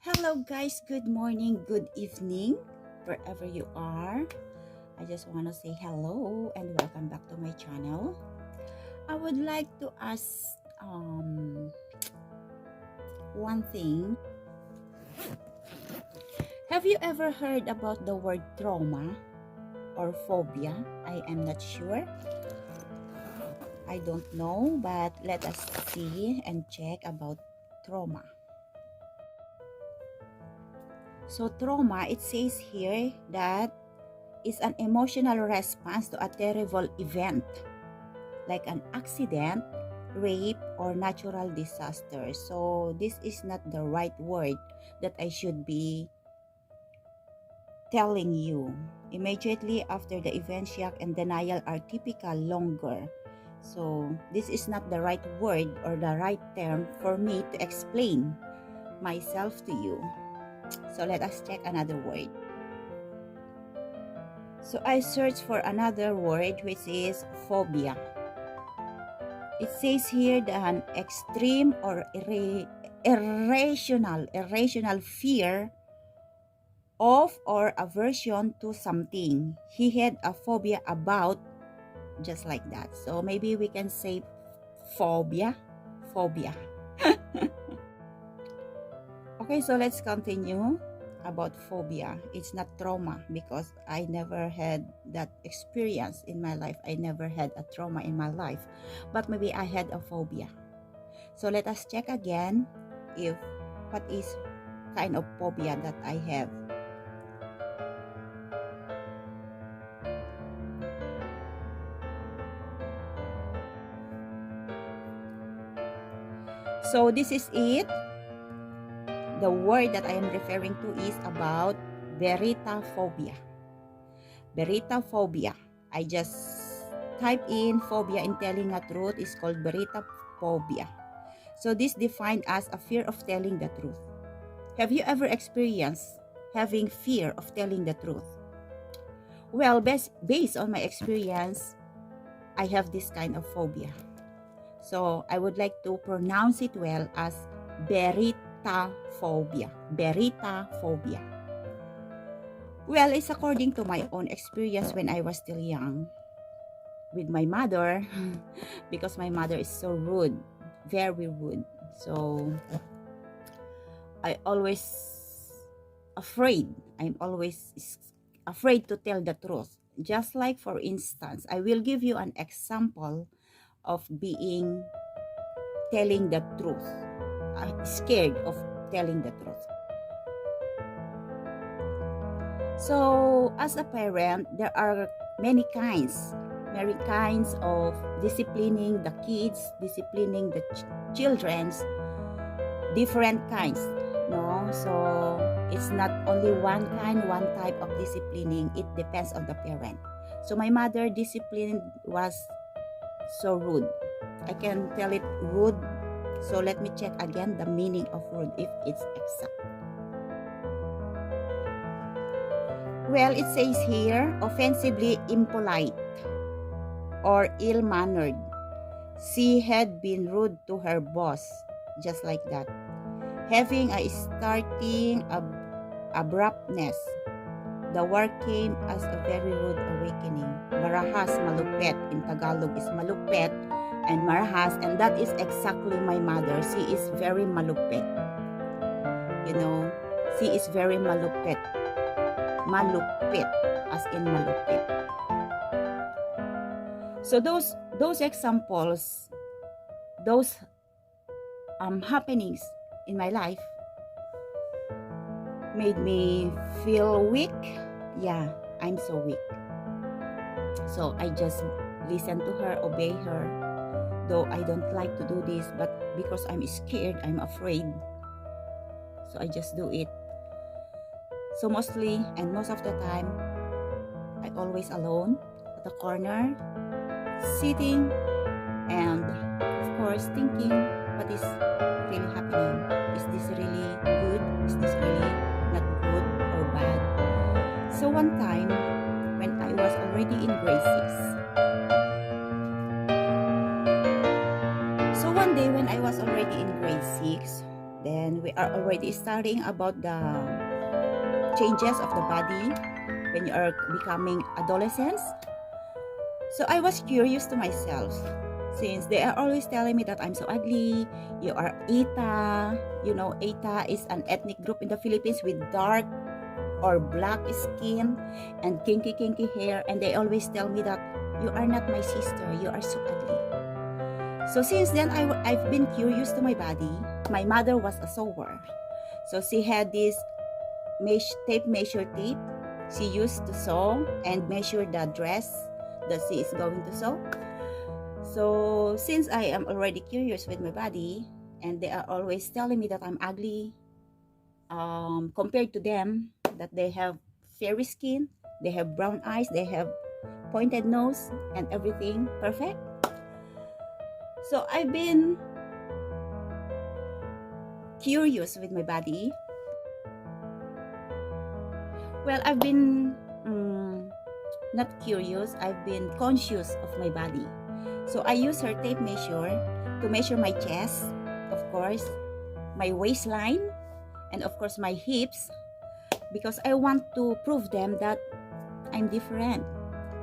Hello guys, good morning, good evening, wherever you are. I just want to say hello and welcome back to my channel. I would like to ask one thing. Have you ever heard about the word trauma or phobia? I am not sure. I don't know, but let us see and check about trauma. So trauma, it says here that is an emotional response to a terrible event like an accident, rape, or natural disaster. So this is not the right word that I should be telling you. Immediately after the event, shock and denial are typical longer. So this is not the right word or the right term for me to explain myself to you. So let us check another word. So I searched for another word which is phobia. It says here that an extreme or irrational fear of or aversion to something. He had a phobia about, just like that. So maybe we can say phobia. Okay, so let's continue about phobia. It's not trauma because I never had that experience in my life. I never had a trauma in my life, but maybe I had a phobia. So let us check again if what is kind of phobia that I have. So this is it. The word that I am referring to is about veritaphobia. Veritaphobia. I just type in phobia in telling a truth is called veritaphobia. So this defined as a fear of telling the truth. Have you ever experienced having fear of telling the truth? Well, based on my experience, I have this kind of phobia. So I would like to pronounce it well as veritaphobia. Veritaphobia. Well, it's according to my own experience when I was still young with my mother because my mother is so rude, very rude. So I'm always afraid to tell the truth. Just like, for instance, I will give you an example of telling the truth. I'm scared of telling the truth. So as a parent, there are many kinds of disciplining the kids, disciplining the children's, different kinds, no? So it's not only one type of disciplining. It depends on the parent. So my mother discipline was so rude. I can tell it rude. So let me check again the meaning of rude if it's exact. Well, it says here, offensively impolite or ill-mannered. She had been rude to her boss, just like that. Having a starting abruptness. The war came as a very rude awakening. Marahas, malupet. In Tagalog is malupet and marahas, and that is exactly my mother. She is very malupet. You know, she is very malupet. Malupit, as in malupit. So those examples, those happenings in my life made me feel weak. Yeah, I'm so weak. So I just listen to her, obey her, though I don't like to do this, but because I'm scared, I'm afraid, so I just do it. So mostly and most of the time, I always alone at the corner, sitting and of course thinking, what is really happening? Is this really good? Is this really not good or bad? So one time, when I was already in grade 6. So one day when I was already in grade 6, then are already studying about the changes of the body when you are becoming adolescents. So I was curious to myself, since they are always telling me that I'm so ugly, you are Ita. You know, Ita is an ethnic group in the Philippines with dark or black skin and kinky hair, and they always tell me that you are not my sister, you are so ugly. So since then, I've been curious to my body. My mother was a sewer, so she had this tape measure tape. She used to sew and measure the dress that she is going to sew. So since I am already curious with my body, and they are always telling me that I'm ugly, compared to them, that they have fairy skin, they have brown eyes, they have pointed nose, and everything perfect. So I've been curious with my body. Well, I've been not curious, I've been conscious of my body. So I use her tape measure to measure my chest, of course, my waistline, and of course my hips, because I want to prove them that I'm different.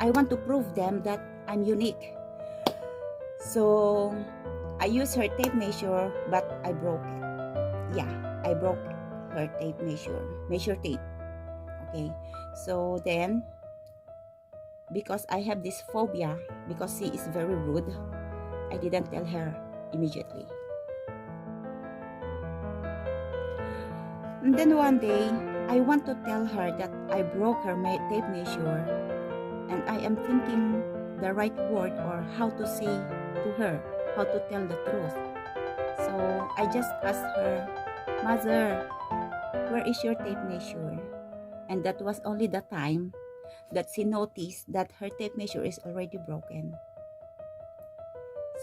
I want to prove them that I'm unique. So I use her tape measure, but I broke it. Yeah, I broke her tape measure tape. Okay, so then, because I have this phobia, because she is very rude, I didn't tell her immediately. And then one day, I want to tell her that I broke her tape measure, and I am thinking the right word or how to say to her, how to tell the truth. So I just asked her, "Mother, where is your tape measure?" And that was only the time that she noticed that her tape measure is already broken.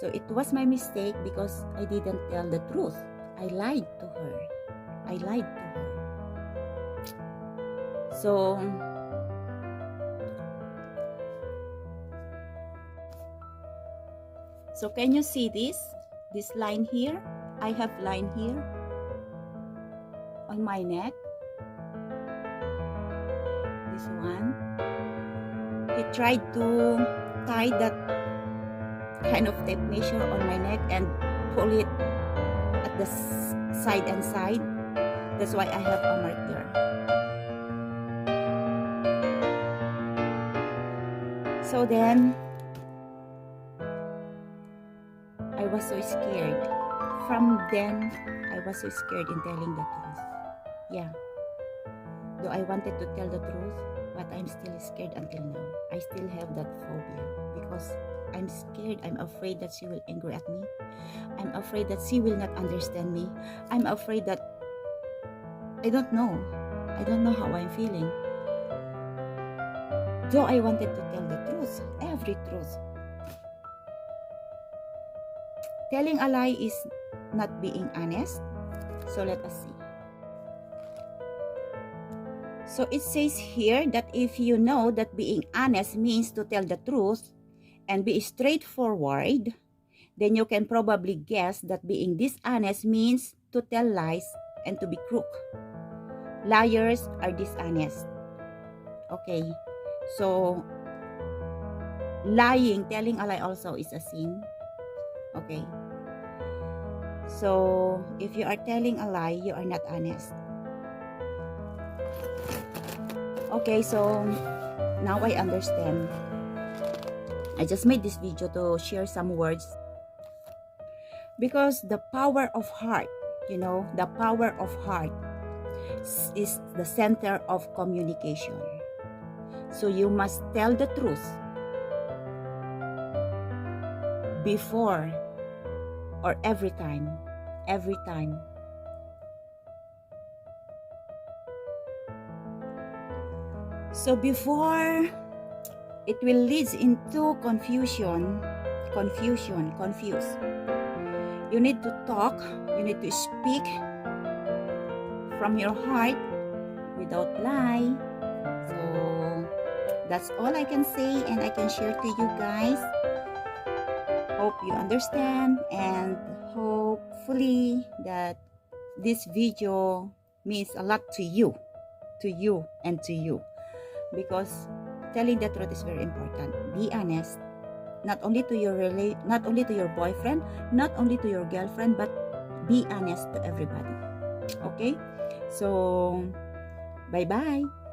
So it was my mistake because I didn't tell the truth. I lied to her. So can you see this line here? I have line here on my neck. This one. He tried to tie that kind of tape measure on my neck and pull it at the side and side. That's why I have a mark there. So then, I was so scared. From then, I was so scared in telling the truth. Yeah. Though I wanted to tell the truth, but I'm still scared until now. I still have that phobia because I'm scared. I'm afraid that she will angry at me. I'm afraid that she will not understand me. I'm afraid that I don't know how I'm feeling. Though I wanted to tell the truth, every truth. Telling a lie is not being honest. So let us see. So it says here that if you know that being honest means to tell the truth and be straightforward, then you can probably guess that being dishonest means to tell lies and to be crook. Liars are dishonest. Okay, so lying, telling a lie also is a sin. Okay, so if you are telling a lie, you are not honest. Okay, so now I understand. I just made this video to share some words because the power of heart, the power of heart is the center of communication. So you must tell the truth before or every time. So before it will lead into confusion, confused. You need to talk, you need to speak from your heart without lie. So that's all I can say and I can share to you guys. Hope you understand and hopefully that this video means a lot to you, and to you, because telling the truth is very important. Be honest, not only to your boyfriend, not only to your girlfriend, but be honest to everybody. Okay? So, bye-bye.